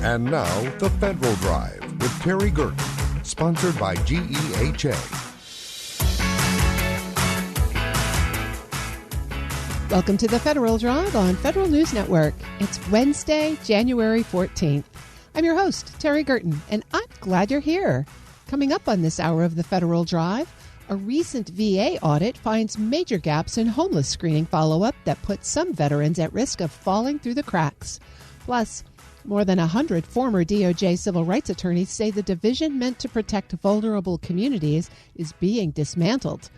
And now, The Federal Drive with Terry Gerton, sponsored by GEHA. Welcome to The Federal Drive on Federal News Network. It's Wednesday, January 14th. I'm your host, Terry Gerton, and I'm glad you're here. Coming up on this hour of The Federal Drive, a recent VA audit finds major gaps in homeless screening follow-up that puts some veterans at risk of falling through the cracks. Plus, more than 100 former DOJ civil rights attorneys say the division meant to protect vulnerable communities is being dismantled.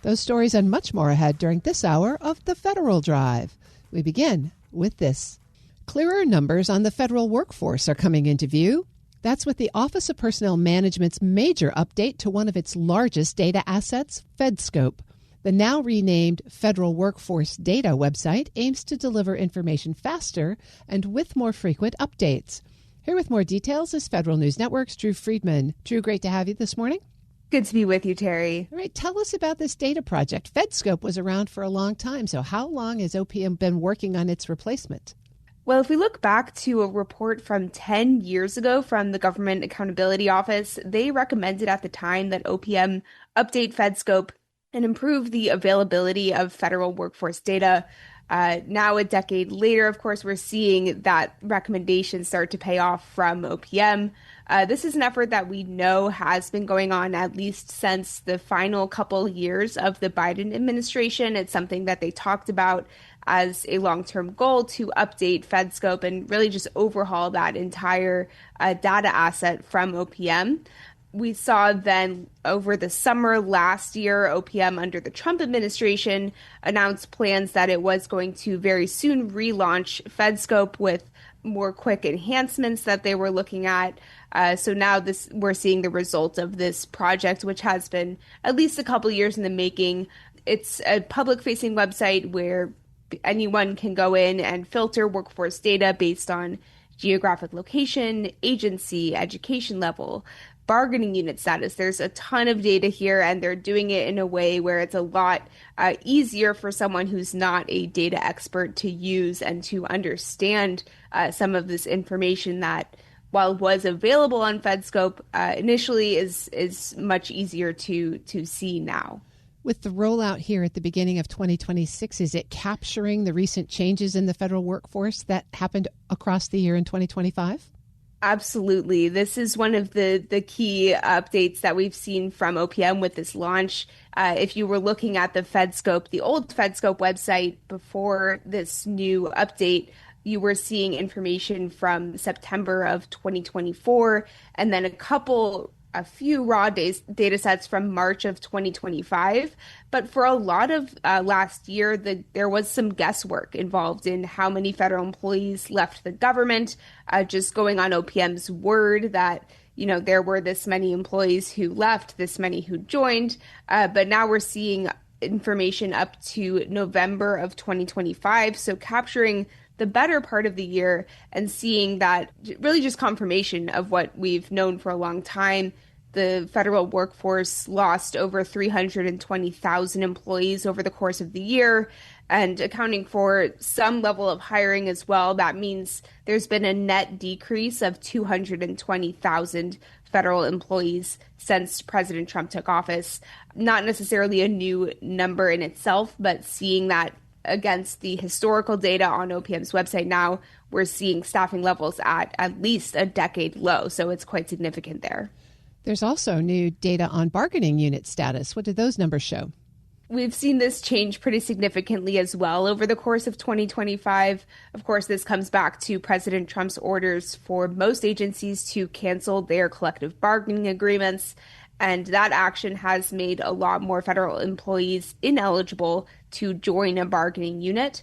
Those stories and much more ahead during this hour of The Federal Drive. We begin with this. Clearer numbers on the federal workforce are coming into view. That's with the Office of Personnel Management's major update to one of its largest data assets, FedScope. The now renamed Federal Workforce Data website aims to deliver information faster and with more frequent updates. Here with more details is Federal News Network's Drew Friedman. Drew, great to have you this morning. Good to be with you, Terry. All right, tell us about this data project. FedScope was around for a long time, so how long has OPM been working on its replacement? Well, if we look back to a report from 10 years ago from the Government Accountability Office, they recommended at the time that OPM update FedScope and improve the availability of federal workforce data. Now, a decade later, of course, we're seeing that recommendation start to pay off from OPM. This is an effort that we know has been going on at least since the final couple years of the Biden administration. It's something that they talked about as a long-term goal to update FedScope and really just overhaul that entire data asset from OPM. We saw then over the summer last year, OPM under the Trump administration announced plans that it was going to very soon relaunch FedScope with more quick enhancements that they were looking at. So now we're seeing the result of this project, which has been at least a couple years in the making. It's a public-facing website where anyone can go in and filter workforce data based on geographic location, agency, education level, bargaining unit status. There's a ton of data here, and they're doing it in a way where it's a lot easier for someone who's not a data expert to use and to understand some of this information that, while was available on FedScope initially, is much easier to see now. With the rollout here at the beginning of 2026, is it capturing the recent changes in the federal workforce that happened across the year in 2025? Absolutely. This is one of the key updates that we've seen from OPM with this launch. If you were looking at the FedScope, the old FedScope website before this new update, you were seeing information from September of 2024, and then a few raw data sets from March of 2025. But for a lot of last year, there was some guesswork involved in how many federal employees left the government, just going on OPM's word that, there were this many employees who left, this many who joined. But now we're seeing information up to November of 2025. So capturing the better part of the year and seeing that really just confirmation of what we've known for a long time. The federal workforce lost over 320,000 employees over the course of the year, and accounting for some level of hiring as well. That means there's been a net decrease of 220,000 federal employees since President Trump took office. Not necessarily a new number in itself, but seeing that against the historical data on OPM's website now, we're seeing staffing levels at least a decade low. So it's quite significant there. There's also new data on bargaining unit status. What did those numbers show? We've seen this change pretty significantly as well over the course of 2025. Of course, this comes back to President Trump's orders for most agencies to cancel their collective bargaining agreements. And that action has made a lot more federal employees ineligible to join a bargaining unit.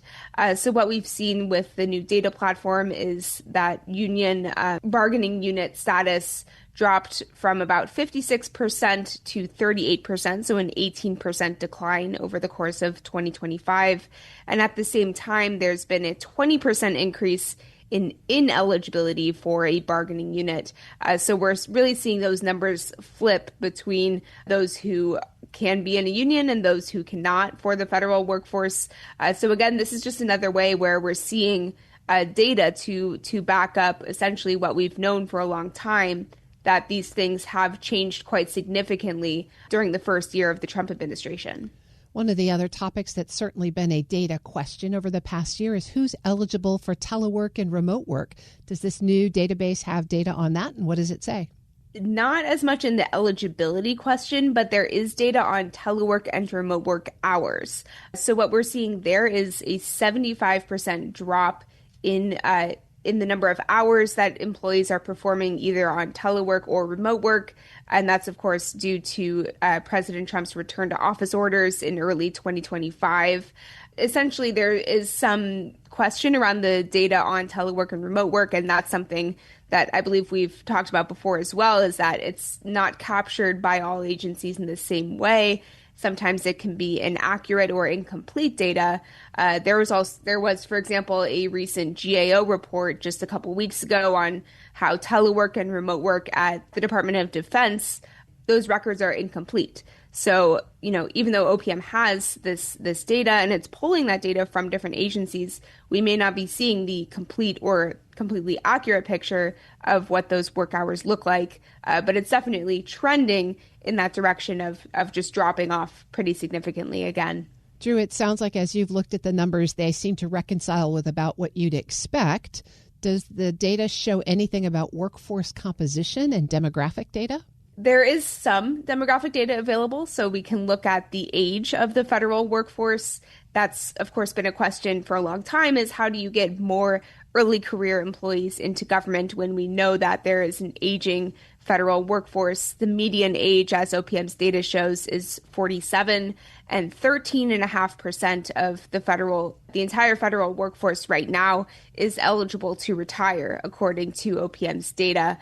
So what we've seen with the new data platform is that union bargaining unit status dropped from about 56% to 38%, so an 18% decline over the course of 2025. And at the same time, there's been a 20% increase in ineligibility for a bargaining unit. So we're really seeing those numbers flip between those who can be in a union and those who cannot for the federal workforce. So again, this is just another way where we're seeing data to back up essentially what we've known for a long time, that these things have changed quite significantly during the first year of the Trump administration. One of the other topics that's certainly been a data question over the past year is who's eligible for telework and remote work. Does this new database have data on that, and what does it say? Not as much in the eligibility question, but there is data on telework and remote work hours. So what we're seeing there is a 75% drop in the number of hours that employees are performing either on telework or remote work. And that's, of course, due to President Trump's return to office orders in early 2025. Essentially, there is some question around the data on telework and remote work, and that's something that I believe we've talked about before as well, is that it's not captured by all agencies in the same way. Sometimes it can be inaccurate or incomplete data. There was, for example, a recent GAO report just a couple weeks ago on how telework and remote work at the Department of Defense, those records are incomplete. So, even though OPM has this data and it's pulling that data from different agencies, we may not be seeing the complete or completely accurate picture of what those work hours look like. But it's definitely trending in that direction of just dropping off pretty significantly again. Drew, it sounds like as you've looked at the numbers, they seem to reconcile with about what you'd expect. Does the data show anything about workforce composition and demographic data? There is some demographic data available, so we can look at the age of the federal workforce. That's, of course, been a question for a long time, is how do you get more early career employees into government when we know that there is an aging federal workforce? The median age, as OPM's data shows, is 47, and 13.5% of the entire federal workforce right now is eligible to retire, according to OPM's data.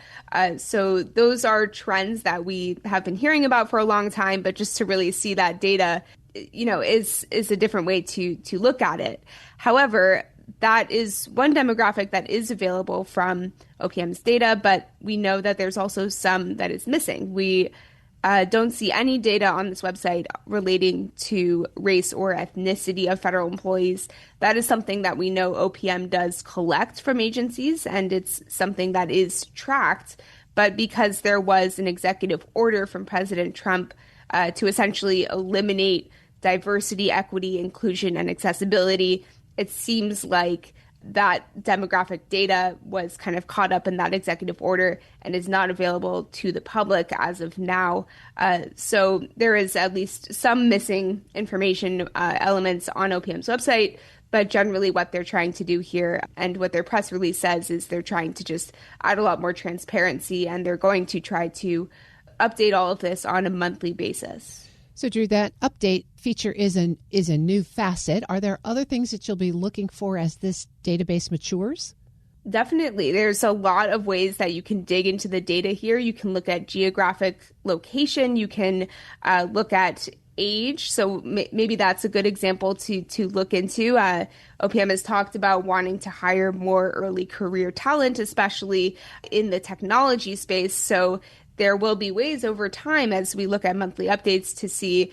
So those are trends that we have been hearing about for a long time, but just to really see that data, is a different way to look at it. However, that is one demographic that is available from OPM's data, but we know that there's also some that is missing. We don't see any data on this website relating to race or ethnicity of federal employees. That is something that we know OPM does collect from agencies, and it's something that is tracked. But because there was an executive order from President Trump to essentially eliminate diversity, equity, inclusion, and accessibility, it seems like that demographic data was kind of caught up in that executive order and is not available to the public as of now. So there is at least some missing information elements on OPM's website, but generally what they're trying to do here and what their press release says is they're trying to just add a lot more transparency, and they're going to try to update all of this on a monthly basis. So, Drew, that update feature is a new facet. Are there other things that you'll be looking for as this database matures? Definitely. There's a lot of ways that you can dig into the data here. You can look at geographic location. You can look at age. So maybe that's a good example to look into. OPM has talked about wanting to hire more early career talent, especially in the technology space. So there will be ways over time as we look at monthly updates to see,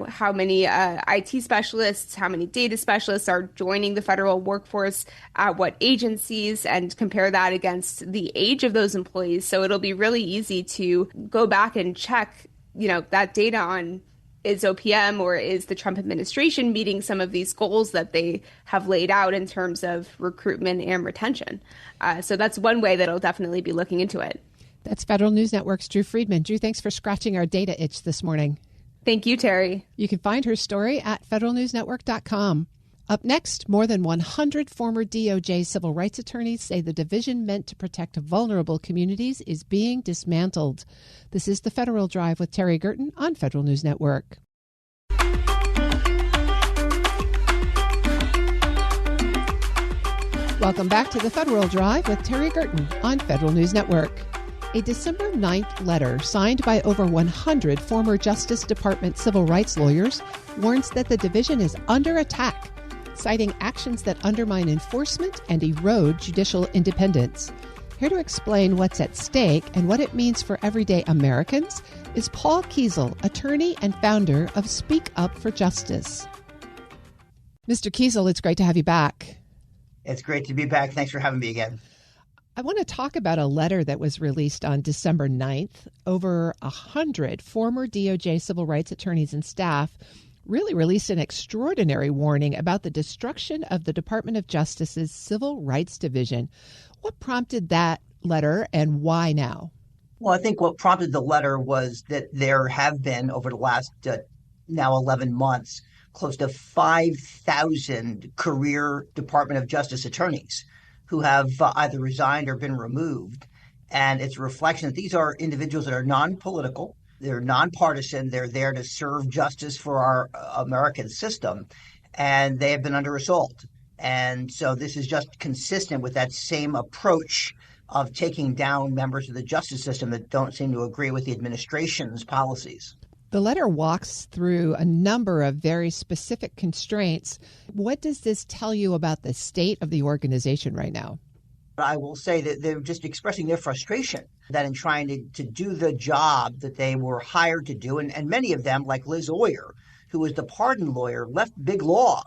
how many IT specialists, how many data specialists are joining the federal workforce at what agencies, and compare that against the age of those employees. So it'll be really easy to go back and check, that data on, is OPM or is the Trump administration meeting some of these goals that they have laid out in terms of recruitment and retention. So that's one way that I'll definitely be looking into it. That's Federal News Network's Drew Friedman. Drew, thanks for scratching our data itch this morning. Thank you, Terry. You can find her story at federalnewsnetwork.com. Up next, more than 100 former DOJ civil rights attorneys say the division meant to protect vulnerable communities is being dismantled. This is the Federal Drive with Terry Gerton on Federal News Network. Welcome back to the Federal Drive with Terry Gerton on Federal News Network. A December 9th letter signed by over 100 former Justice Department civil rights lawyers warns that the division is under attack, citing actions that undermine enforcement and erode judicial independence. Here to explain what's at stake and what it means for everyday Americans is Paul Kiesel, attorney and founder of Speak Up for Justice. Mr. Kiesel, it's great to have you back. It's great to be back. Thanks for having me again. I want to talk about a letter that was released on December 9th. Over 100 former DOJ civil rights attorneys and staff really released an extraordinary warning about the destruction of the Department of Justice's Civil Rights Division. What prompted that letter and why now? Well, I think what prompted the letter was that there have been, over the last now 11 months, close to 5,000 career Department of Justice attorneys who have either resigned or been removed. And it's a reflection that these are individuals that are non-political, they're nonpartisan, they're there to serve justice for our American system, and they have been under assault. And so this is just consistent with that same approach of taking down members of the justice system that don't seem to agree with the administration's policies. The letter walks through a number of very specific constraints. What does this tell you about the state of the organization right now? I will say that they're just expressing their frustration that in trying to do the job that they were hired to do, and many of them, like Liz Oyer, who was the pardon lawyer, left big law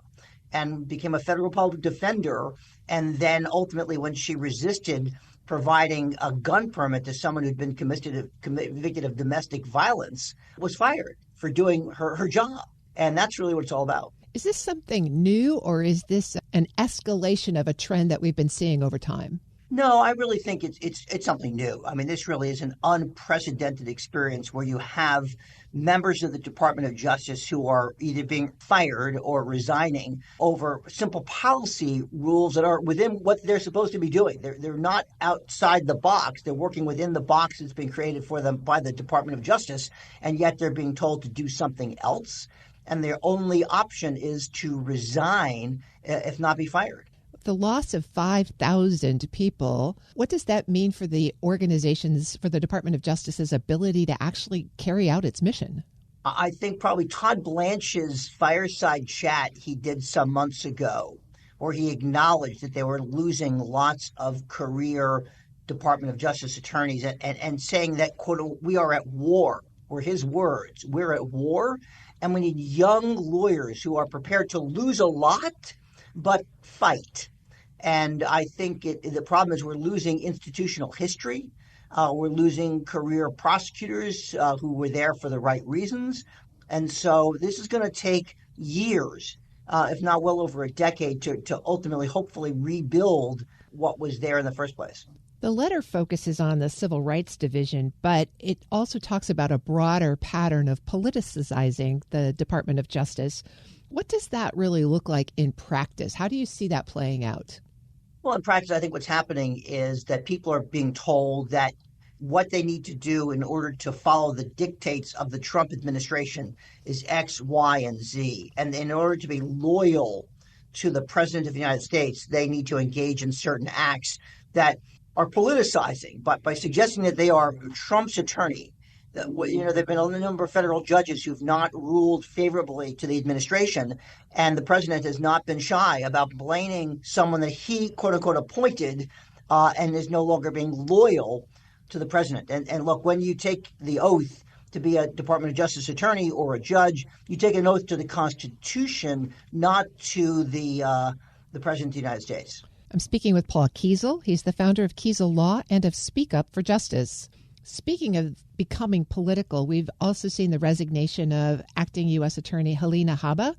and became a federal public defender. And then ultimately, when she resisted providing a gun permit to someone who'd been convicted of domestic violence, was fired for doing her job. And that's really what it's all about. Is this something new, or is this an escalation of a trend that we've been seeing over time? No, I really think it's something new. I mean, this really is an unprecedented experience where you have members of the Department of Justice who are either being fired or resigning over simple policy rules that are within what they're supposed to be doing. They're not outside the box. They're working within the box that's been created for them by the Department of Justice, and yet they're being told to do something else. And their only option is to resign, if not be fired. The loss of 5,000 people, what does that mean for the organization's, for the Department of Justice's ability to actually carry out its mission? I think probably Todd Blanche's fireside chat he did some months ago, where he acknowledged that they were losing lots of career Department of Justice attorneys and saying that, quote, we are at war, were his words. We're at war, and we need young lawyers who are prepared to lose a lot, but fight. And I think the problem is we're losing institutional history. We're losing career prosecutors who were there for the right reasons. And so this is going to take years, if not well over a decade, to ultimately, hopefully, rebuild what was there in the first place. The letter focuses on the Civil Rights Division, but it also talks about a broader pattern of politicizing the Department of Justice. What does that really look like in practice? How do you see that playing out? Well, in practice, I think what's happening is that people are being told that what they need to do in order to follow the dictates of the Trump administration is X, Y, and Z. And in order to be loyal to the president of the United States, they need to engage in certain acts that are politicizing, but by suggesting that they are Trump's attorney. There have been a number of federal judges who've not ruled favorably to the administration, and the president has not been shy about blaming someone that he, quote unquote, appointed and is no longer being loyal to the president. And look, when you take the oath to be a Department of Justice attorney or a judge, you take an oath to the Constitution, not to the president of the United States. I'm speaking with Paul Kiesel. He's the founder of Kiesel Law and of Speak Up for Justice. Speaking of becoming political, we've also seen the resignation of acting U.S. Attorney Helena Haba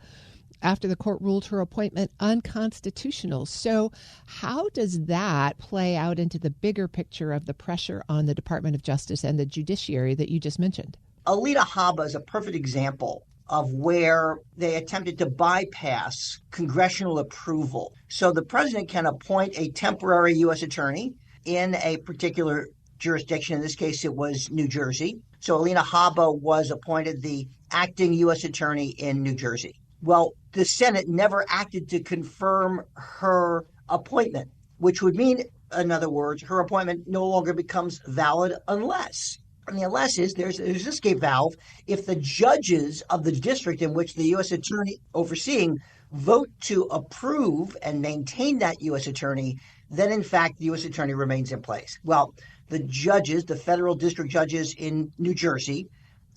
after the court ruled her appointment unconstitutional. So how does that play out into the bigger picture of the pressure on the Department of Justice and the judiciary that you just mentioned? Alina Haba is a perfect example of where they attempted to bypass congressional approval. So the president can appoint a temporary U.S. attorney in a particular jurisdiction. In this case, it was New Jersey. So Alina Haba was appointed the acting U.S. attorney in New Jersey. Well, the Senate never acted to confirm her appointment, which would mean, in other words, her appointment no longer becomes valid unless. And the unless is there's an escape valve if the judges of the district in which the U.S. attorney overseeing vote to approve and maintain that U.S. attorney, then in fact the U.S. attorney remains in place. Well, the judges, the federal district judges in New Jersey,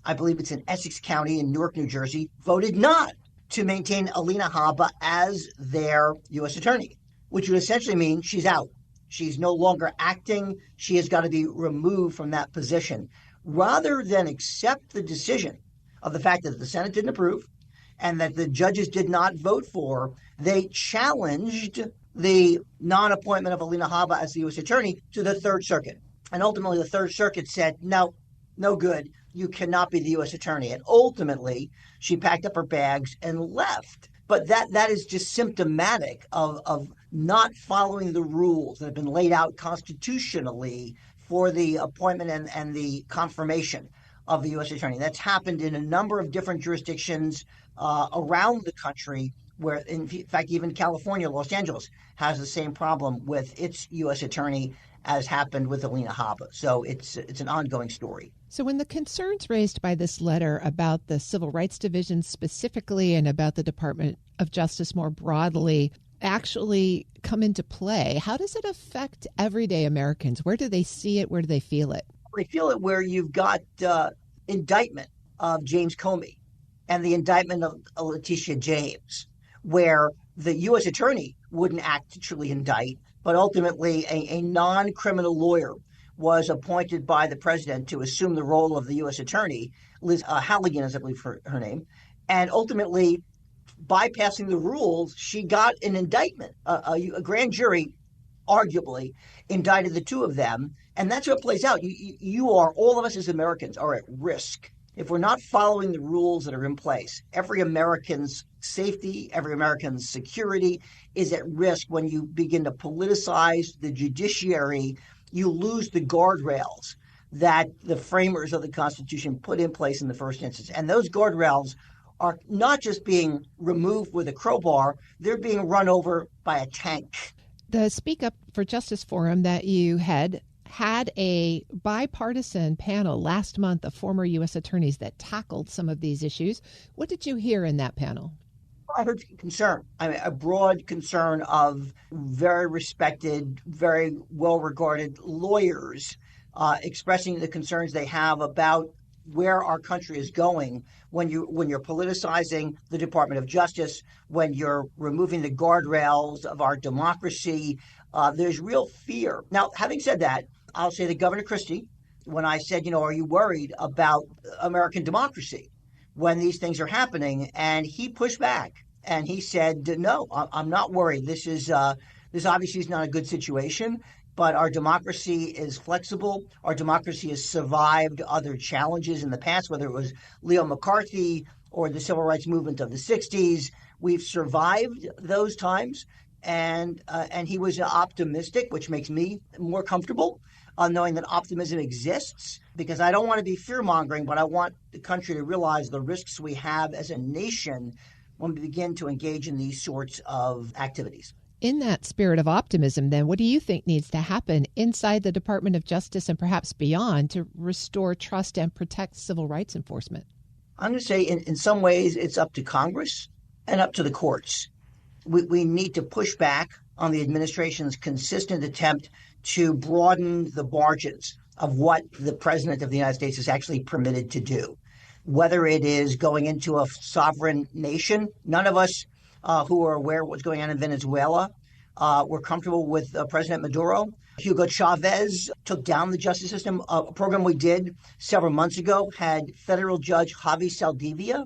I believe it's in Essex County in Newark, New Jersey, voted not to maintain Alina Haba as their U.S. attorney. which would essentially mean she's out. She's no longer acting. She has got to be removed from that position. Rather than accept the decision of the fact that the Senate didn't approve and that the judges did not vote for, they challenged the non-appointment of Alina Habba as the U.S. Attorney to the Third Circuit. And ultimately, the Third Circuit said, no good. You cannot be the U.S. Attorney. And ultimately, she packed up her bags and left. But that is just symptomatic of not following the rules that have been laid out constitutionally for the appointment and the confirmation of the U.S. Attorney. That's happened in a number of different jurisdictions around the country, where, in fact, even California, Los Angeles, has the same problem with its U.S. Attorney as happened with Alina Habba. So it's an ongoing story. So when the concerns raised by this letter about the Civil Rights Division specifically and about the Department of Justice more broadly actually come into play, how does it affect everyday Americans? Where do they see it? Where do they feel it? They feel it where you've got indictment of James Comey and the indictment of Letitia James, where the U.S. Attorney wouldn't actually indict, but ultimately a non-criminal lawyer was appointed by the president to assume the role of the U.S. Attorney, Liz Halligan, as I believe her name, and ultimately, bypassing the rules, she got an indictment. A grand jury, arguably, indicted the two of them, and that's what plays out. All of us as Americans are at risk if we're not following the rules that are in place. Every American's safety, every American's security is at risk when you begin to politicize the judiciary. You lose the guardrails that the framers of the Constitution put in place in the first instance. And those guardrails are not just being removed with a crowbar, they're being run over by a tank. The Speak Up for Justice Forum that you had a bipartisan panel last month of former U.S. attorneys that tackled some of these issues. What did you hear in that panel? I heard concern. A broad concern of very respected, very well-regarded lawyers expressing the concerns they have about where our country is going when you're politicizing the Department of Justice, when you're removing the guardrails of our democracy. There's real fear. Now, having said that, I'll say that Governor Christie, when I said, are you worried about American democracy when these things are happening? And he pushed back and he said, no, I'm not worried. This obviously is not a good situation, but our democracy is flexible. Our democracy has survived other challenges in the past, whether it was Leo McCarthy or the civil rights movement of the 60s. We've survived those times. And he was optimistic, which makes me more comfortable knowing that optimism exists, because I don't want to be fear-mongering, but I want the country to realize the risks we have as a nation when we begin to engage in these sorts of activities. In that spirit of optimism, then, what do you think needs to happen inside the Department of Justice and perhaps beyond to restore trust and protect civil rights enforcement? I'm going to say in some ways it's up to Congress and up to the courts. We need to push back on the administration's consistent attempt to broaden the margins of what the president of the United States is actually permitted to do, whether it is going into a sovereign nation. None of us who are aware of what's going on in Venezuela were comfortable with President Maduro. Hugo Chavez took down the justice system. A program we did several months ago had federal judge Javi Saldivia,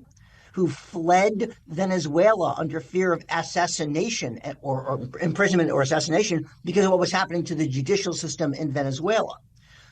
who fled Venezuela under fear of assassination or imprisonment or assassination because of what was happening to the judicial system in Venezuela.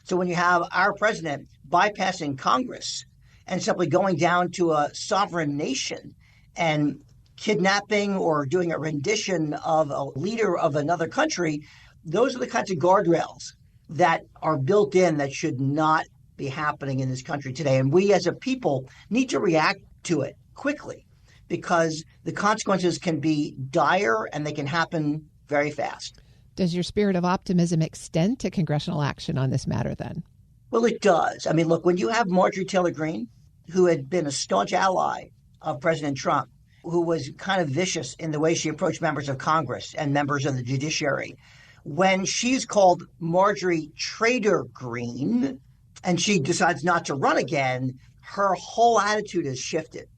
So when you have our president bypassing Congress and simply going down to a sovereign nation and kidnapping or doing a rendition of a leader of another country, those are the kinds of guardrails that are built in that should not be happening in this country today. And we as a people need to react to it quickly, because the consequences can be dire and they can happen very fast. Does your spirit of optimism extend to congressional action on this matter then? Well, it does. I mean, look, when you have Marjorie Taylor Greene, who had been a staunch ally of President Trump, who was kind of vicious in the way she approached members of Congress and members of the judiciary, when she's called Marjorie Trader Greene and she decides not to run again, her whole attitude has shifted.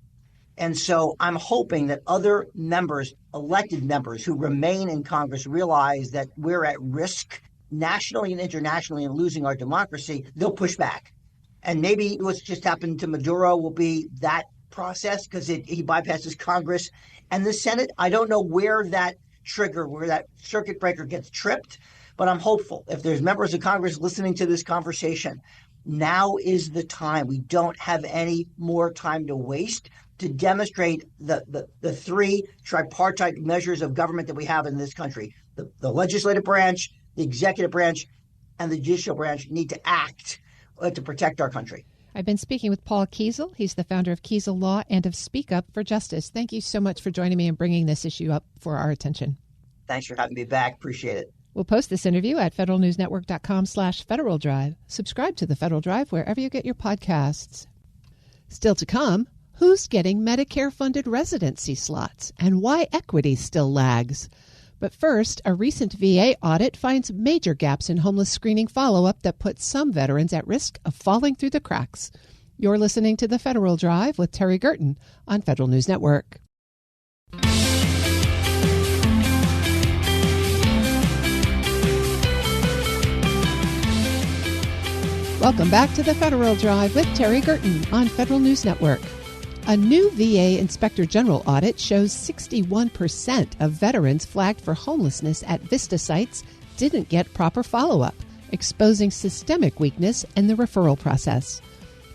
And so I'm hoping that other members, elected members who remain in Congress, realize that we're at risk nationally and internationally in losing our democracy. They'll push back. And maybe what's just happened to Maduro will be that process because he bypasses Congress and the Senate. I don't know where that circuit breaker gets tripped, but I'm hopeful. If there's members of Congress listening to this conversation, now is the time. We don't have any more time to waste to demonstrate the three tripartite measures of government that we have in this country. The legislative branch, the executive branch, and the judicial branch need to act to protect our country. I've been speaking with Paul Kiesel. He's the founder of Kiesel Law and of Speak Up for Justice. Thank you so much for joining me and bringing this issue up for our attention. Thanks for having me back. Appreciate it. We'll post this interview at federalnewsnetwork.com/Federal Drive. Subscribe to the Federal Drive wherever you get your podcasts. Still to come, who's getting Medicare-funded residency slots and why equity still lags? But first, a recent VA audit finds major gaps in homeless screening follow-up that puts some veterans at risk of falling through the cracks. You're listening to the Federal Drive with Terry Gerton on Federal News Network. Welcome back to the Federal Drive with Terry Gerton on Federal News Network. A new VA Inspector General audit shows 61% of veterans flagged for homelessness at VISTA sites didn't get proper follow-up, exposing systemic weakness in the referral process.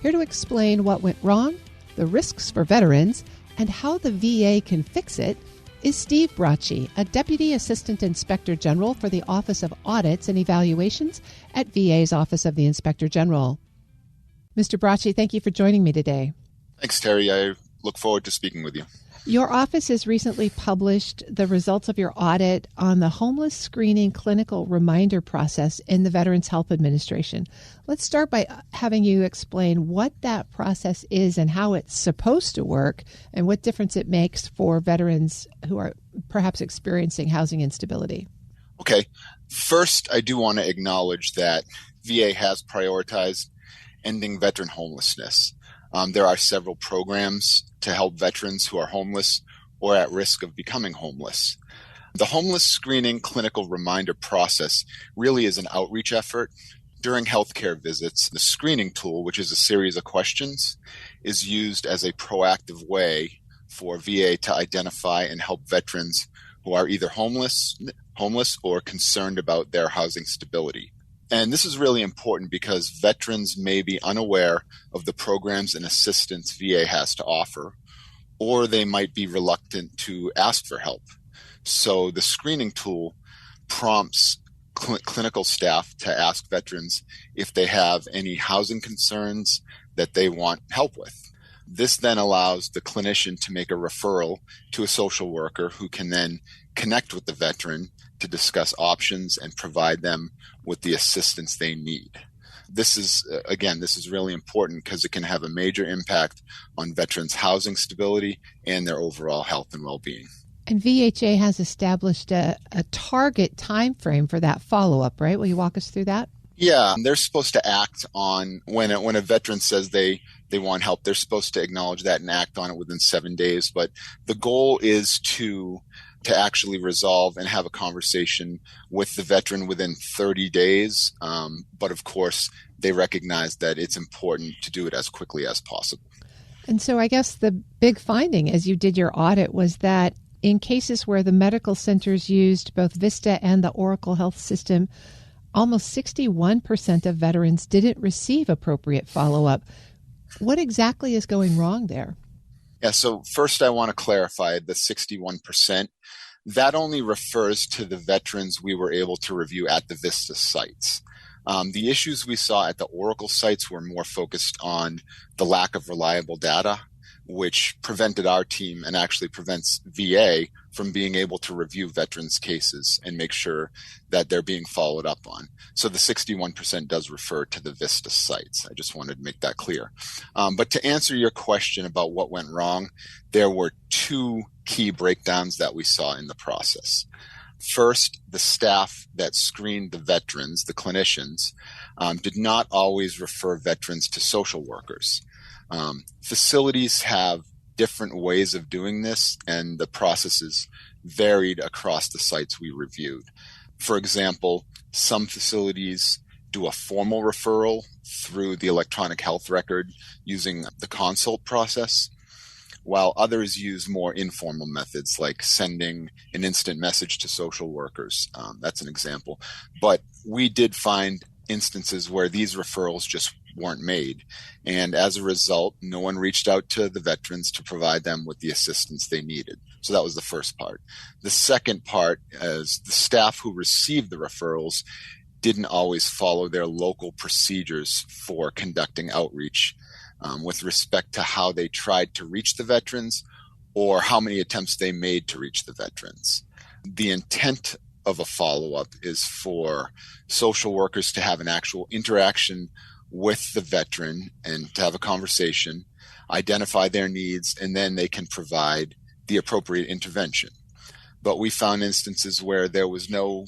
Here to explain what went wrong, the risks for veterans, and how the VA can fix it is Steve Bracci, a Deputy Assistant Inspector General for the Office of Audits and Evaluations at VA's Office of the Inspector General. Mr. Bracci, thank you for joining me today. Thanks, Terry. I look forward to speaking with you. Your office has recently published the results of your audit on the homeless screening clinical reminder process in the Veterans Health Administration. Let's start by having you explain what that process is and how it's supposed to work and what difference it makes for veterans who are perhaps experiencing housing instability. Okay. First, I do want to acknowledge that VA has prioritized ending veteran homelessness. There are several programs to help veterans who are homeless or at risk of becoming homeless. The homeless screening clinical reminder process really is an outreach effort. During healthcare visits, the screening tool, which is a series of questions, is used as a proactive way for VA to identify and help veterans who are either homeless or concerned about their housing stability. And this is really important because veterans may be unaware of the programs and assistance VA has to offer, or they might be reluctant to ask for help. So the screening tool prompts clinical staff to ask veterans if they have any housing concerns that they want help with. This then allows the clinician to make a referral to a social worker who can then connect with the veteran to discuss options and provide them with the assistance they need. This is really important because it can have a major impact on veterans' housing stability and their overall health and well-being. And VHA has established a target time frame for that follow-up, right? Will you walk us through that? Yeah, they're supposed to act on when a veteran says they want help. They're supposed to acknowledge that and act on it within 7 days. But the goal is to actually resolve and have a conversation with the veteran within 30 days. But of course, they recognize that it's important to do it as quickly as possible. And so I guess the big finding as you did your audit was that in cases where the medical centers used both VISTA and the Oracle Health System, almost 61% of veterans didn't receive appropriate follow-up. What exactly is going wrong there? Yeah, so first I want to clarify the 61%. That only refers to the veterans we were able to review at the VISTA sites. The issues we saw at the Oracle sites were more focused on the lack of reliable data, which prevented our team and actually prevents VA from being able to review veterans' cases and make sure that they're being followed up on. So the 61% does refer to the VISTA sites. I just wanted to make that clear. But to answer your question about what went wrong, there were two key breakdowns that we saw in the process. First, the staff that screened the veterans, the clinicians, did not always refer veterans to social workers. Facilities have different ways of doing this, and the processes varied across the sites we reviewed. For example, some facilities do a formal referral through the electronic health record using the consult process, while others use more informal methods like sending an instant message to social workers. That's an example. But we did find instances where these referrals just weren't made. And as a result, no one reached out to the veterans to provide them with the assistance they needed. So that was the first part. The second part is the staff who received the referrals didn't always follow their local procedures for conducting outreach with respect to how they tried to reach the veterans or how many attempts they made to reach the veterans. The intent of a follow-up is for social workers to have an actual interaction with the veteran and to have a conversation, identify their needs, and then they can provide the appropriate intervention. But we found instances where there was no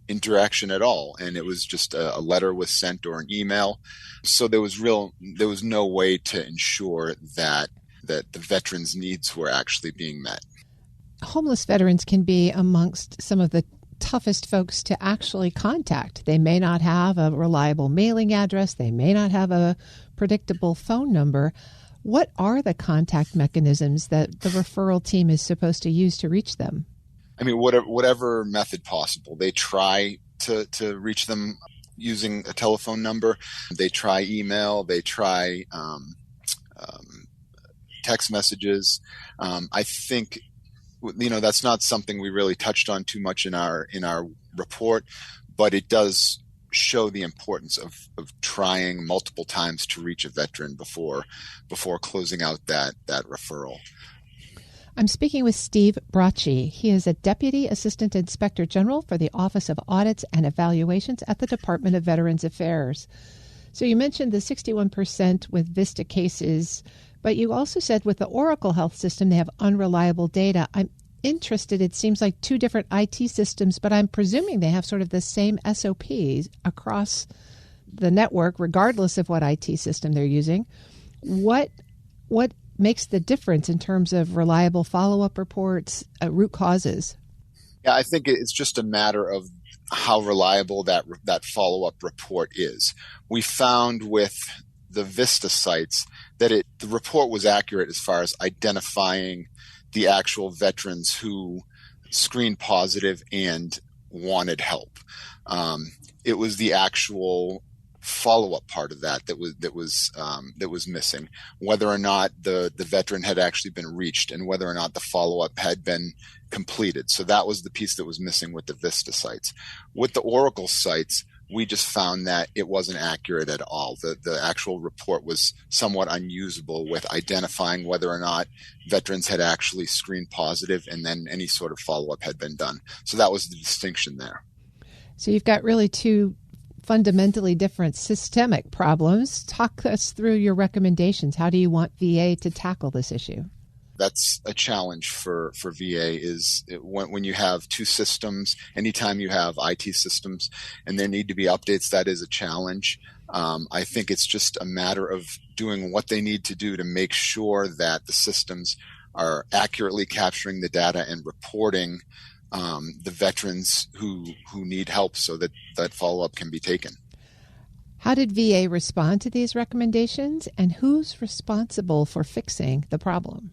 interaction at all, and it was just a letter was sent or an email. So there was no way to ensure that the veterans' needs were actually being met. Homeless veterans can be amongst some of the toughest folks to actually contact. They may not have a reliable mailing address. They may not have a predictable phone number. What are the contact mechanisms that the referral team is supposed to use to reach them? I mean, whatever method possible. They try to reach them using a telephone number. They try email. They try text messages. I think, that's not something we really touched on too much in our report, but it does show the importance of trying multiple times to reach a veteran before closing out that referral. I'm speaking with Steve Bracci. He is a Deputy Assistant Inspector General for the Office of Audits and Evaluations at the Department of Veterans Affairs. So you mentioned the 61% with VISTA cases, but you also said with the Oracle Health System, they have unreliable data. I'm interested. It seems like two different IT systems, but I'm presuming they have sort of the same SOPs across the network, regardless of what IT system they're using. What makes the difference in terms of reliable follow-up reports, root causes? Yeah, I think it's just a matter of how reliable that follow-up report is. We found with the VISTA sites that the report was accurate as far as identifying the actual veterans who screened positive and wanted help. It was the actual follow-up part of that was missing, whether or not the veteran had actually been reached and whether or not the follow-up had been completed. So that was the piece that was missing with the VISTA sites. With the Oracle sites, we just found that it wasn't accurate at all. The actual report was somewhat unusable with identifying whether or not veterans had actually screened positive and then any sort of follow-up had been done. So that was the distinction there. So you've got really two fundamentally different systemic problems. Talk us through your recommendations. How do you want VA to tackle this issue? That's a challenge for VA is when you have two systems, anytime you have IT systems and there need to be updates, that is a challenge. I think it's just a matter of doing what they need to do to make sure that the systems are accurately capturing the data and reporting the veterans who need help so that follow-up can be taken. How did VA respond to these recommendations, and who's responsible for fixing the problem?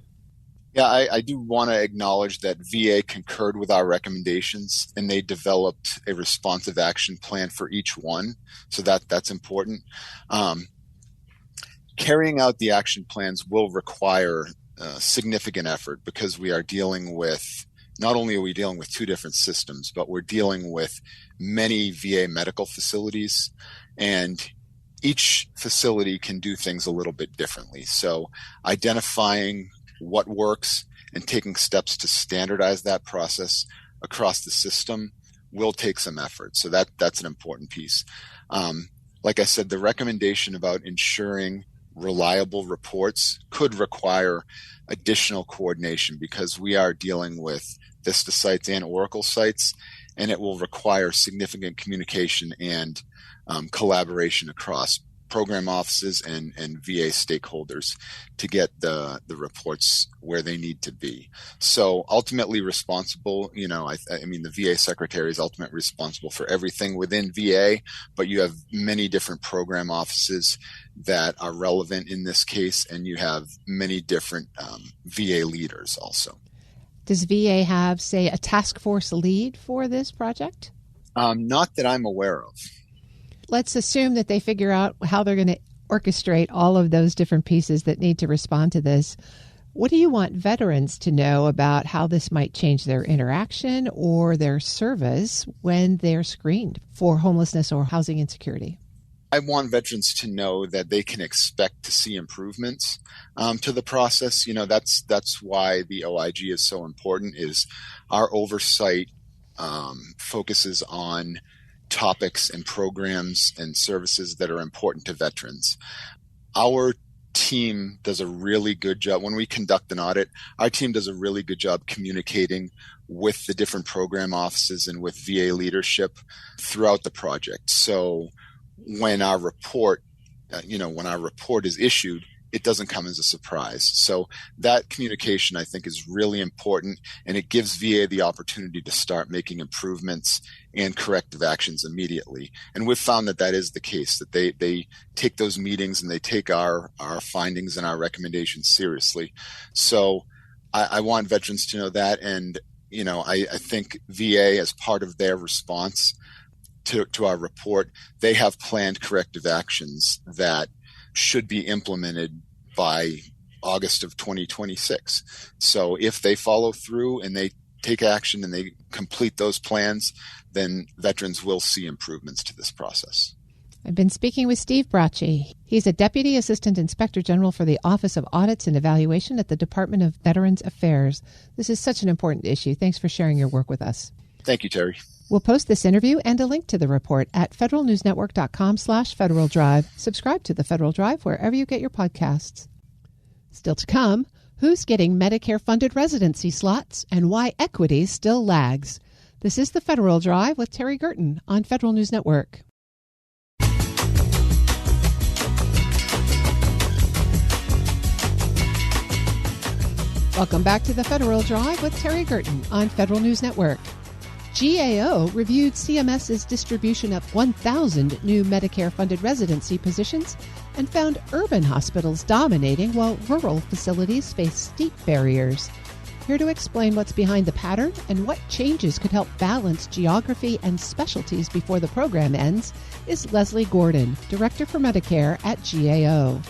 Yeah, I do want to acknowledge that VA concurred with our recommendations, and they developed a responsive action plan for each one. So that's important. Carrying out the action plans will require significant effort because we are dealing with, not only are we dealing with two different systems, but we're dealing with many VA medical facilities, and each facility can do things a little bit differently. So identifying what works and taking steps to standardize that process across the system will take some effort. So that's an important piece. Like I said, the recommendation about ensuring reliable reports could require additional coordination because we are dealing with VISTA sites and Oracle sites, and it will require significant communication and collaboration across program offices and VA stakeholders to get the reports where they need to be. So ultimately responsible, I mean, the VA secretary is ultimately responsible for everything within VA, but you have many different program offices that are relevant in this case, and you have many different VA leaders also. Does VA have, say, a task force lead for this project? Not that I'm aware of. Let's assume that they figure out how they're going to orchestrate all of those different pieces that need to respond to this. What do you want veterans to know about how this might change their interaction or their service when they're screened for homelessness or housing insecurity? I want veterans to know that they can expect to see improvements to the process. That's why the OIG is so important, is our oversight focuses on topics and programs and services that are important to veterans. Our team does a really good job. When we conduct an audit, our team does a really good job communicating with the different program offices and with VA leadership throughout the project. So when our report is issued, it doesn't come as a surprise. So that communication, I think, is really important, and it gives VA the opportunity to start making improvements and corrective actions immediately. And we've found that is the case, that they take those meetings and they take our findings and our recommendations seriously. So I want veterans to know that. And, I think VA, as part of their response to our report, they have planned corrective actions that should be implemented by August of 2026. So if they follow through and they take action and they complete those plans, then veterans will see improvements to this process. I've been speaking with Steve Bracci. He's a Deputy Assistant Inspector General for the Office of Audits and Evaluation at the Department of Veterans Affairs. This is such an important issue. Thanks for sharing your work with us. Thank you, Terry. We'll post this interview and a link to the report at federalnewsnetwork.com/Federal Drive. Subscribe to the Federal Drive wherever you get your podcasts. Still to come, who's getting Medicare-funded residency slots and why equity still lags. This is the Federal Drive with Terry Gerton on Federal News Network. Welcome back to the Federal Drive with Terry Gerton on Federal News Network. GAO reviewed CMS's distribution of 1,000 new Medicare-funded residency positions and found urban hospitals dominating while rural facilities face steep barriers. Here to explain what's behind the pattern and what changes could help balance geography and specialties before the program ends is Leslie Gordon, Director for Medicare at GAO.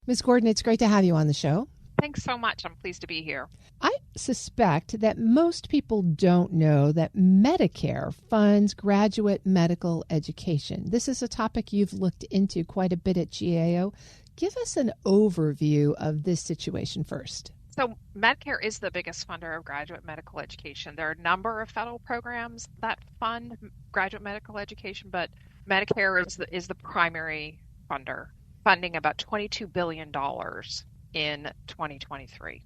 Ms. Gordon, it's great to have you on the show. Thanks so much. I'm pleased to be here. I suspect that most people don't know that Medicare funds graduate medical education. This is a topic you've looked into quite a bit at GAO. Give us an overview of this situation first. So Medicare is the biggest funder of graduate medical education. There are a number of federal programs that fund graduate medical education, but Medicare is the primary funder, funding about $22 billion in 2023.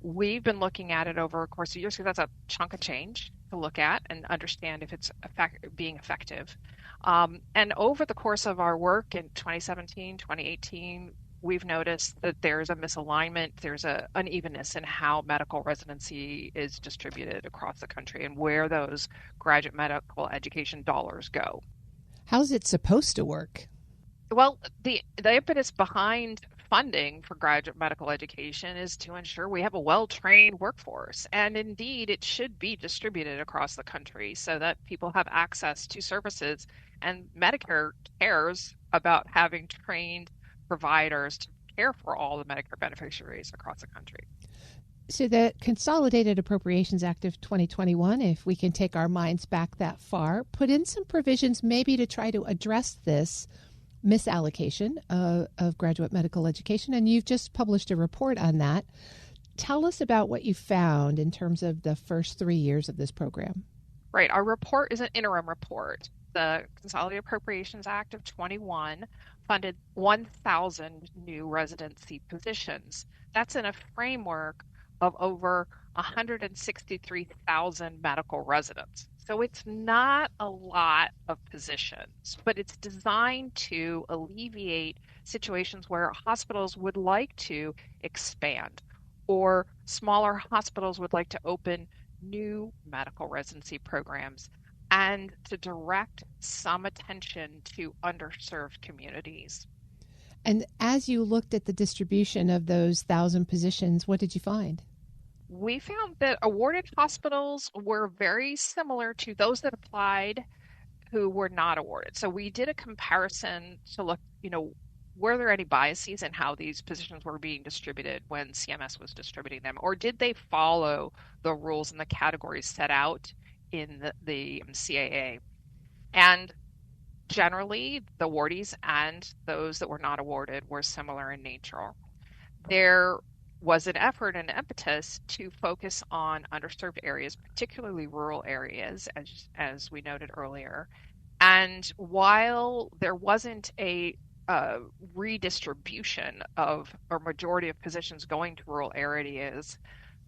We've been looking at it over a course of years because that's a chunk of change to look at and understand if it's being effective. And over the course of our work in 2017, 2018, we've noticed that there's a misalignment, there's an unevenness in how medical residency is distributed across the country and where those graduate medical education dollars go. How's it supposed to work? Well, the impetus behind funding for graduate medical education is to ensure we have a well-trained workforce. And indeed, it should be distributed across the country so that people have access to services. And Medicare cares about having trained providers to care for all the Medicare beneficiaries across the country. So the Consolidated Appropriations Act of 2021, if we can take our minds back that far, put in some provisions maybe to try to address this misallocation of graduate medical education, and you've just published a report on that. Tell us about what you found in terms of the first 3 years of this program. Right. Our report is an interim report. The Consolidated Appropriations Act of 21 funded 1,000 new residency positions. That's in a framework of over 163,000 medical residents. So it's not a lot of positions, but it's designed to alleviate situations where hospitals would like to expand or smaller hospitals would like to open new medical residency programs and to direct some attention to underserved communities. And as you looked at the distribution of those 1,000 positions, what did you find? We found that awarded hospitals were very similar to those that applied who were not awarded. So we did a comparison to look, were there any biases in how these positions were being distributed when CMS was distributing them, or did they follow the rules and the categories set out in the CAA? And generally, the awardees and those that were not awarded were similar in nature. There was an effort and impetus to focus on underserved areas, particularly rural areas, as we noted earlier. And while there wasn't a redistribution of a majority of positions going to rural areas,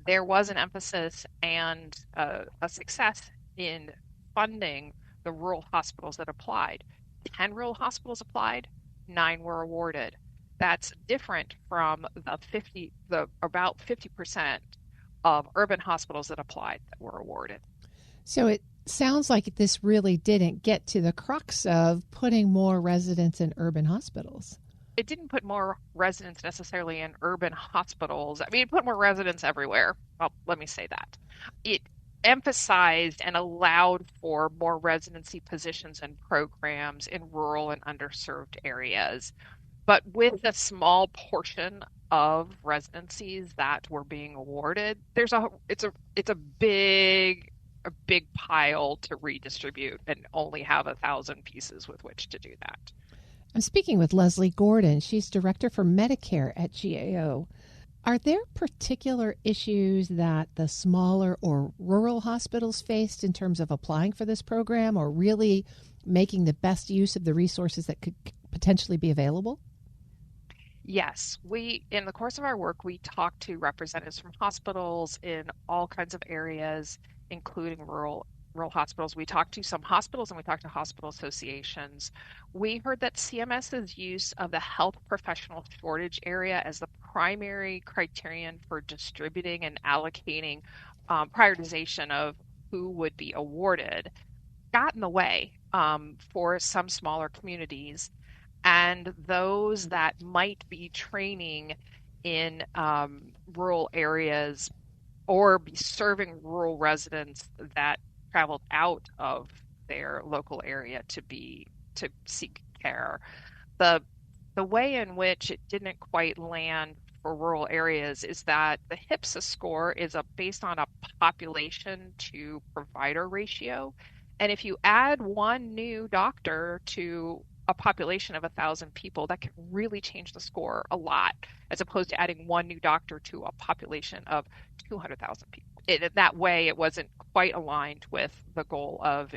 there was an emphasis and a success in funding the rural hospitals that applied. 10 rural hospitals applied, 9 were awarded. That's different from the about 50% of urban hospitals that applied that were awarded. So it sounds like this really didn't get to the crux of putting more residents in urban hospitals. It didn't put more residents necessarily in urban hospitals. I mean, it put more residents everywhere. Well, let me say that. It emphasized and allowed for more residency positions and programs in rural and underserved areas. But with a small portion of residencies that were being awarded, it's a big pile to redistribute and only have 1,000 pieces with which to do that. I'm speaking with Leslie Gordon. She's director for Medicare at GAO. Are there particular issues that the smaller or rural hospitals faced in terms of applying for this program or really making the best use of the resources that could potentially be available? Yes, in the course of our work, we talk to representatives from hospitals in all kinds of areas, including rural hospitals. We talked to some hospitals and we talked to hospital associations. We heard that CMS's use of the health professional shortage area as the primary criterion for distributing and allocating prioritization of who would be awarded got in the way for some smaller communities. And those that might be training in rural areas or be serving rural residents that traveled out of their local area to seek care. The way in which it didn't quite land for rural areas is that the HPSA score is based on a population to provider ratio. And if you add one new doctor to a population of 1,000 people, that can really change the score a lot, as opposed to adding one new doctor to a population of 200,000 people. That way, it wasn't quite aligned with the goal of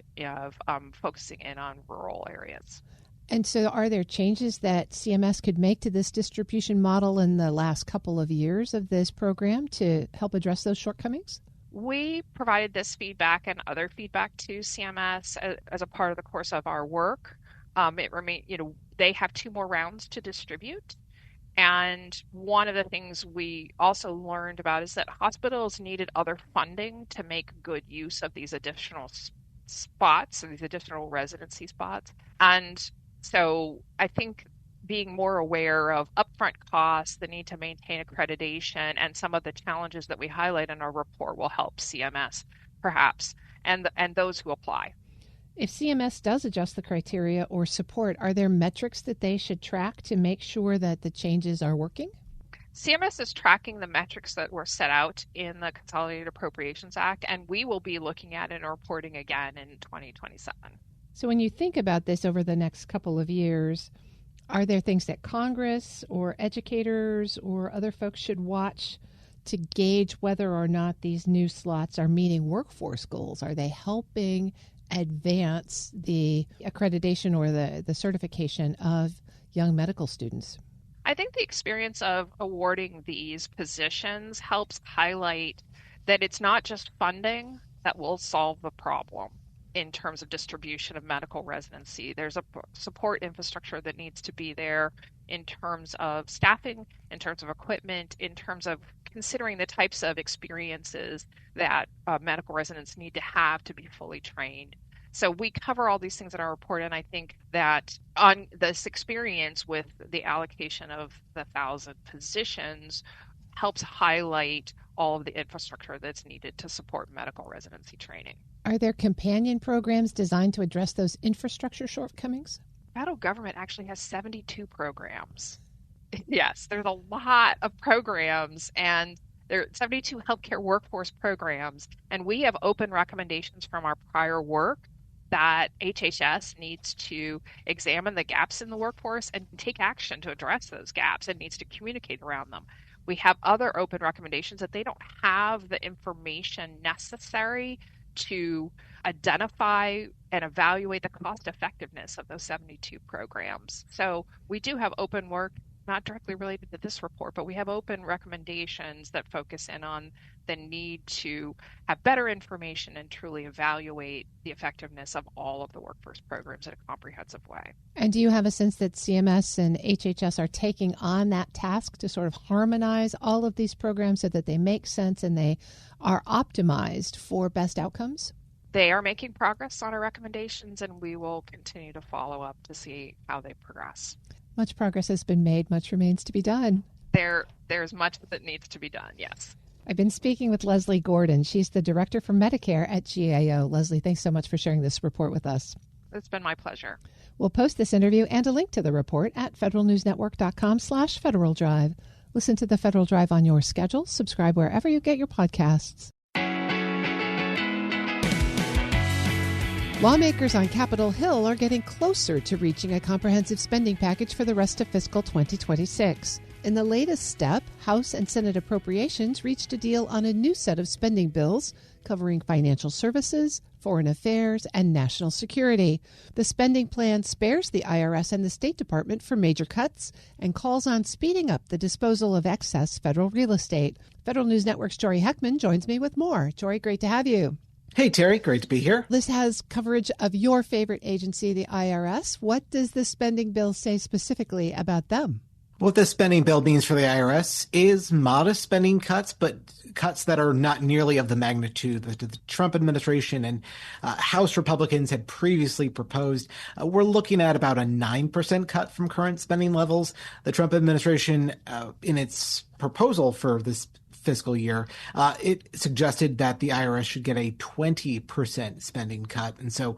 focusing in on rural areas. And so are there changes that CMS could make to this distribution model in the last couple of years of this program to help address those shortcomings? We provided this feedback and other feedback to CMS as a part of the course of our work. They have 2 more rounds to distribute. And one of the things we also learned about is that hospitals needed other funding to make good use of these additional spots, these additional residency spots. And so I think being more aware of upfront costs, the need to maintain accreditation, and some of the challenges that we highlight in our report will help CMS, perhaps, and those who apply. If CMS does adjust the criteria or support, are there metrics that they should track to make sure that the changes are working? CMS is tracking the metrics that were set out in the Consolidated Appropriations Act, and we will be looking at and reporting again in 2027. So when you think about this over the next couple of years, are there things that Congress or educators or other folks should watch to gauge whether or not these new slots are meeting workforce goals? Are they helping advance the accreditation or the certification of young medical students? I think the experience of awarding these positions helps highlight that it's not just funding that will solve the problem. in terms of distribution of medical residency. There's a support infrastructure that needs to be there in terms of staffing, in terms of equipment, in terms of considering the types of experiences that medical residents need to have to be fully trained. So we cover all these things in our report, and I think that on this experience with the allocation of the 1,000 positions helps highlight all of the infrastructure that's needed to support medical residency training. Are there companion programs designed to address those infrastructure shortcomings? The federal government actually has 72 programs. Yes, there's a lot of programs, and there are 72 healthcare workforce programs, and we have open recommendations from our prior work that HHS needs to examine the gaps in the workforce and take action to address those gaps and needs to communicate around them. We have other open recommendations that they don't have the information necessary to identify and evaluate the cost effectiveness of those 72 programs. So we do have open work, not directly related to this report, but we have open recommendations that focus in on the need to have better information and truly evaluate the effectiveness of all of the workforce programs in a comprehensive way. And do you have a sense that CMS and HHS are taking on that task to sort of harmonize all of these programs so that they make sense and they are optimized for best outcomes? They are making progress on our recommendations, and we will continue to follow up to see how they progress. Much progress has been made. Much remains to be done. There's much that needs to be done, yes. I've been speaking with Leslie Gordon. She's the director for Medicare at GAO. Leslie, thanks so much for sharing this report with us. It's been my pleasure. We'll post this interview and a link to the report at federalnewsnetwork.com/Federal Drive. Listen to the Federal Drive on your schedule. Subscribe wherever you get your podcasts. Lawmakers on Capitol Hill are getting closer to reaching a comprehensive spending package for the rest of fiscal 2026. In the latest step, House and Senate appropriations reached a deal on a new set of spending bills covering financial services, foreign affairs, and national security. The spending plan spares the IRS and the State Department for major cuts and calls on speeding up the disposal of excess federal real estate. Federal News Network's Jory Heckman joins me with more. Jory, great to have you. Hey, Terry. Great to be here. This has coverage of your favorite agency, the IRS. What does the spending bill say specifically about them? What this spending bill means for the IRS is modest spending cuts, but cuts that are not nearly of the magnitude that the Trump administration and House Republicans had previously proposed. We're looking at about a 9% cut from current spending levels. The Trump administration, in its proposal for this fiscal year, it suggested that the IRS should get a 20% spending cut. And so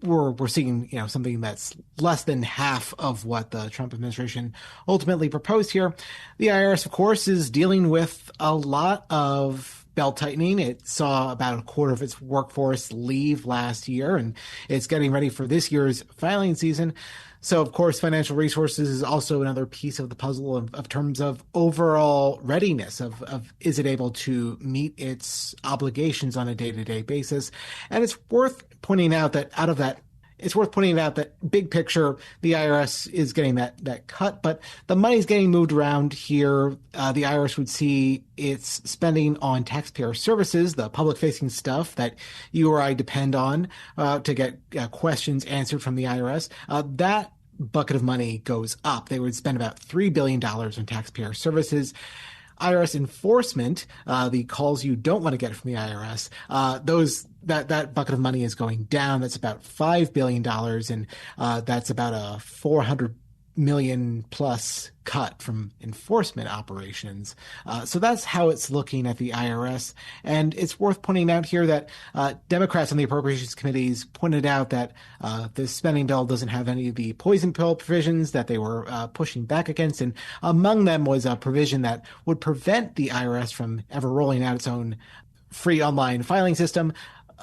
we're seeing, something that's less than half of what the Trump administration ultimately proposed here. The IRS, of course, is dealing with a lot of belt tightening. It saw about a quarter of its workforce leave last year, and it's getting ready for this year's filing season. So, of course, financial resources is also another piece of the puzzle of terms of overall readiness of is it able to meet its obligations on a day-to-day basis. And it's worth pointing out that big picture, the IRS is getting that cut, but the money's getting moved around here. The IRS would see its spending on taxpayer services, the public-facing stuff that you or I depend on to get questions answered from the IRS. That bucket of money goes up. They would spend about $3 billion on taxpayer services. IRS enforcement, the calls you don't want to get from the IRS, that bucket of money is going down. That's about $5 billion, and that's about a $400 million plus cut from enforcement operations. So that's how it's looking at the IRS. And it's worth pointing out here that Democrats on the appropriations committees pointed out that the spending bill doesn't have any of the poison pill provisions that they were pushing back against. And among them was a provision that would prevent the IRS from ever rolling out its own free online filing system,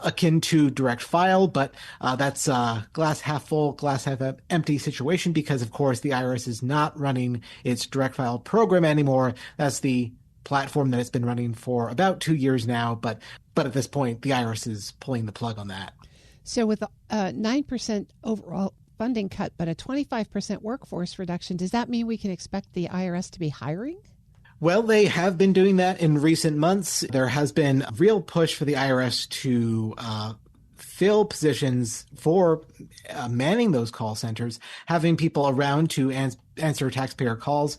akin to direct file, but that's a glass half full, glass half empty situation because, of course, the IRS is not running its direct file program anymore. That's the platform that it's been running for about 2 years now, but at this point, the IRS is pulling the plug on that. So with a 9% overall funding cut, but a 25% workforce reduction, does that mean we can expect the IRS to be hiring? Well, they have been doing that in recent months. There has been a real push for the IRS to fill positions for manning those call centers, having people around to answer taxpayer calls.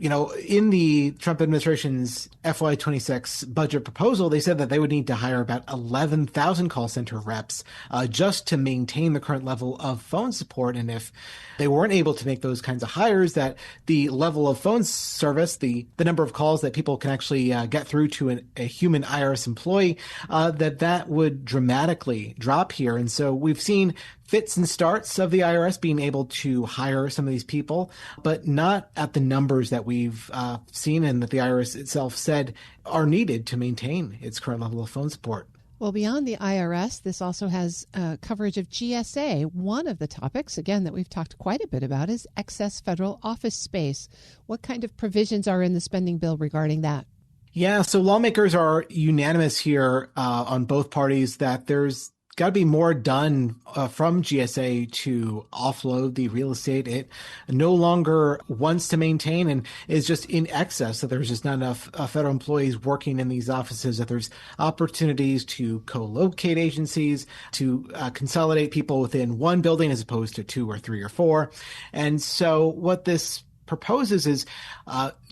In the Trump administration's FY26 budget proposal, they said that they would need to hire about 11,000 call center reps just to maintain the current level of phone support. And if they weren't able to make those kinds of hires, that the level of phone service, the number of calls that people can actually get through to a human IRS employee, that would dramatically drop here. And so we've seen fits and starts of the IRS being able to hire some of these people, but not at the numbers that we've seen and that the IRS itself said are needed to maintain its current level of phone support. Well, beyond the IRS, this also has coverage of GSA. One of the topics, again, that we've talked quite a bit about is excess federal office space. What kind of provisions are in the spending bill regarding that? Yeah, so lawmakers are unanimous here on both parties that there's got to be more done from GSA to offload the real estate. It no longer wants to maintain and is just in excess. So there's just not enough federal employees working in these offices, that there's opportunities to co-locate agencies, to consolidate people within one building as opposed to 2 or 3 or 4. And so what this proposes is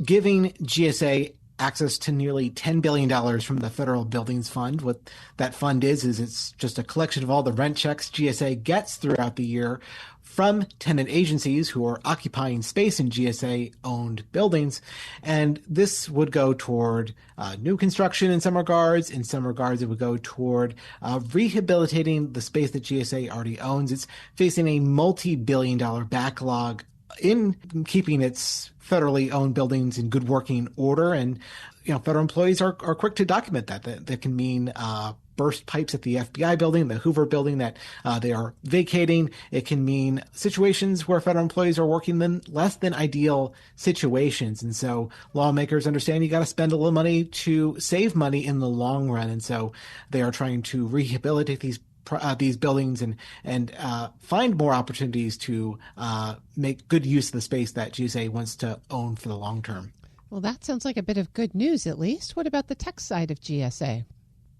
giving GSA access to nearly $10 billion from the Federal Buildings Fund. What that fund is it's just a collection of all the rent checks GSA gets throughout the year from tenant agencies who are occupying space in GSA-owned buildings. And this would go toward new construction in some regards. In some regards, it would go toward rehabilitating the space that GSA already owns. It's facing a multi-billion-dollar backlog in keeping its federally owned buildings in good working order. And, federal employees are quick to document that. That can mean burst pipes at the FBI building, the Hoover building that they are vacating. It can mean situations where federal employees are working in less than ideal situations. And so lawmakers understand you got to spend a little money to save money in the long run. And so they are trying to rehabilitate these buildings and find more opportunities to make good use of the space that GSA wants to own for the long term. Well, that sounds like a bit of good news, at least. What about the tech side of GSA?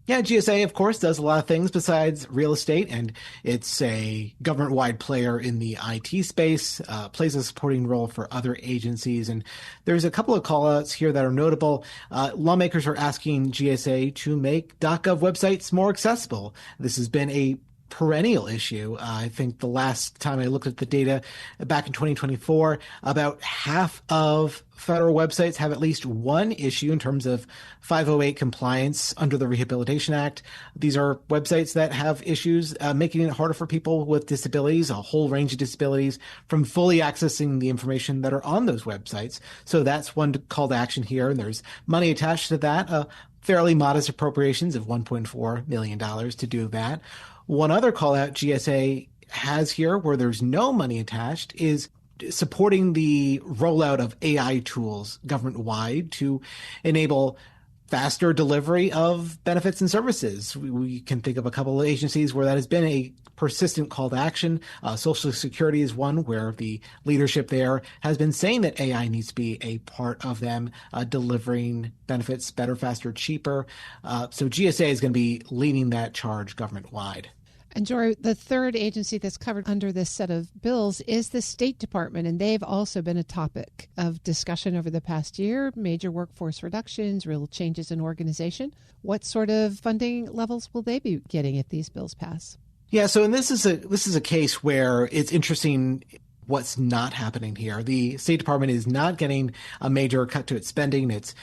Yeah, GSA, of course, does a lot of things besides real estate, and it's a government-wide player in the IT space, plays a supporting role for other agencies. And there's a couple of call-outs here that are notable. Lawmakers are asking GSA to make .gov websites more accessible. This has been a perennial issue. I think the last time I looked at the data back in 2024, about half of federal websites have at least one issue in terms of 508 compliance under the Rehabilitation Act. These are websites that have issues making it harder for people with disabilities, a whole range of disabilities, from fully accessing the information that are on those websites. So that's one call to action here. And there's money attached to that, fairly modest appropriations of $1.4 million to do that. One other call out GSA has here where there's no money attached is supporting the rollout of AI tools government-wide to enable faster delivery of benefits and services. We can think of a couple of agencies where that has been a persistent call to action. Social Security is one where the leadership there has been saying that AI needs to be a part of them delivering benefits better, faster, cheaper. So GSA is going to be leading that charge government-wide. And Jory, the third agency that's covered under this set of bills is the State Department, and they've also been a topic of discussion over the past year. Major workforce reductions, real changes in organization. What sort of funding levels will they be getting if these bills pass? Yeah, so and this is a case where it's interesting what's not happening here. The State Department is not getting a major cut to its spending. It's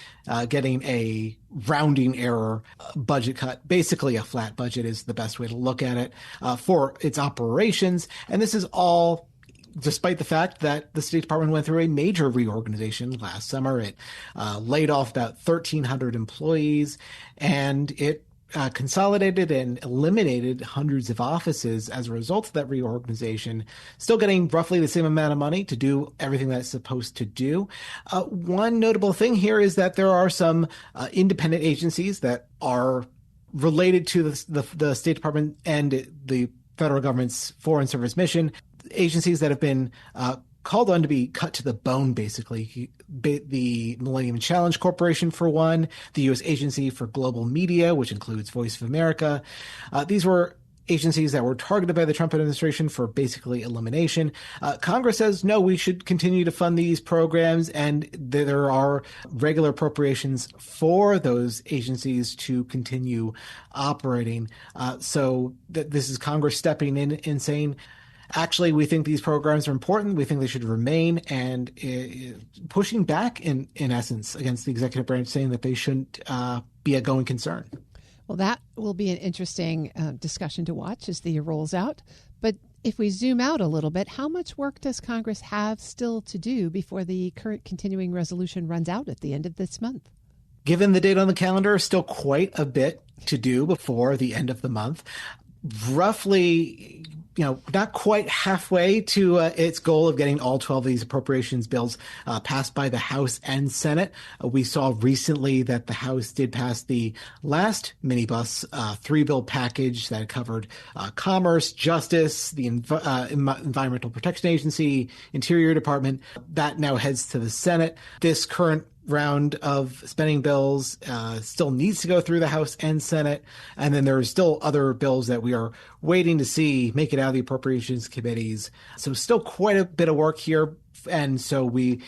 getting a rounding error budget cut. Basically, a flat budget is the best way to look at it for its operations. And this is all despite the fact that the State Department went through a major reorganization last summer. It laid off about 1,300 employees, and it consolidated and eliminated hundreds of offices as a result of that reorganization, still getting roughly the same amount of money to do everything that it's supposed to do. One notable thing here is that there are some independent agencies that are related to the State Department and the federal government's Foreign Service mission, agencies that have been called on to be cut to the bone, basically. The Millennium Challenge Corporation, for one, the U.S. Agency for Global Media, which includes Voice of America. These were agencies that were targeted by the Trump administration for basically elimination. Congress says, no, we should continue to fund these programs, and there are regular appropriations for those agencies to continue operating. So this is Congress stepping in and saying, actually, we think these programs are important. We think they should remain, and pushing back, in essence, against the executive branch, saying that they shouldn't be a going concern. Well, that will be an interesting discussion to watch as the year rolls out. But if we zoom out a little bit, how much work does Congress have still to do before the current continuing resolution runs out at the end of this month? Given the date on the calendar, still quite a bit to do before the end of the month. Roughly, not quite halfway to its goal of getting all 12 of these appropriations bills passed by the House and Senate. We saw recently that the House did pass the last minibus 3-bill package that covered commerce, justice, the Environmental Protection Agency, Interior Department. That now heads to the Senate. This current round of spending bills still needs to go through the House and Senate. And then there are still other bills that we are waiting to see make it out of the appropriations committees. So still quite a bit of work here. And so we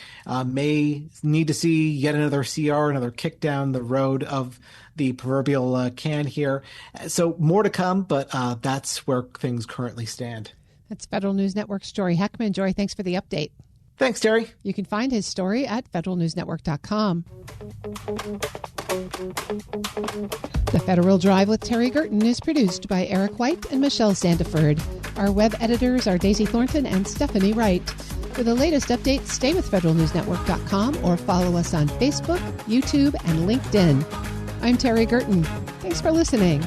may need to see yet another CR, another kick down the road of the proverbial can here. So more to come, but that's where things currently stand. That's Federal News Network's Jory Heckman. Jory, thanks for the update. Thanks, Terry. You can find his story at federalnewsnetwork.com. The Federal Drive with Terry Gerton is produced by Eric White and Michelle Sandiford. Our web editors are Daisy Thornton and Stephanie Wright. For the latest updates, stay with federalnewsnetwork.com or follow us on Facebook, YouTube, and LinkedIn. I'm Terry Gerton. Thanks for listening.